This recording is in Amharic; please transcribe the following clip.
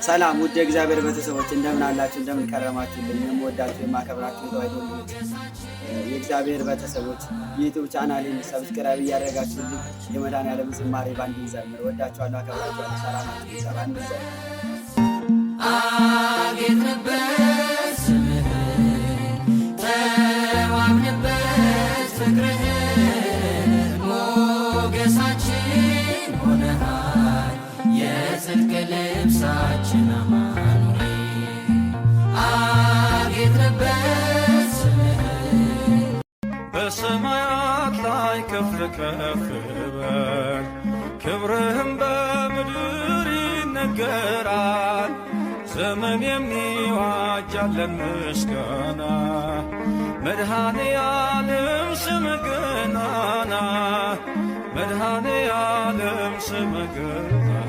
ሰላም ውድ የእግዚአብሔር ቤተሰቦች እንደምን አላችሁ? እንደምን ከረማችሁልኝ? የምወዳችሁ የማከብራችሁ ተዋሕዶ ልጆች የእግዚአብሔር ቤተሰቦች ዩቲዩብ ቻናሌን ሰብስክራይብ እያደረጋችሁልኝ የመድኃኔዓለም ዝማሬ ባንድ እንዘምር። ወዳችኋለሁ፣ አከብራችኋለሁ። ሰላማችሁ ይብዛ። ባንድ እንዘምር። አጌጥንበት ስምህን ተዋብንበት ፍቅርህን ሞገሳችን ሆነሃል የጽድቅ ልብሳችን አማኑኤል። አጌጥንበት ስምህን በሰማያት ላይ ከፍ ከፍ በል ክብርህም በምድር ይነገራል። ዘመን የሚዋጃለን ምስጋና መድኃኔዓለም ስምህ ገናና መድኃኔዓለም ስምህ ገናና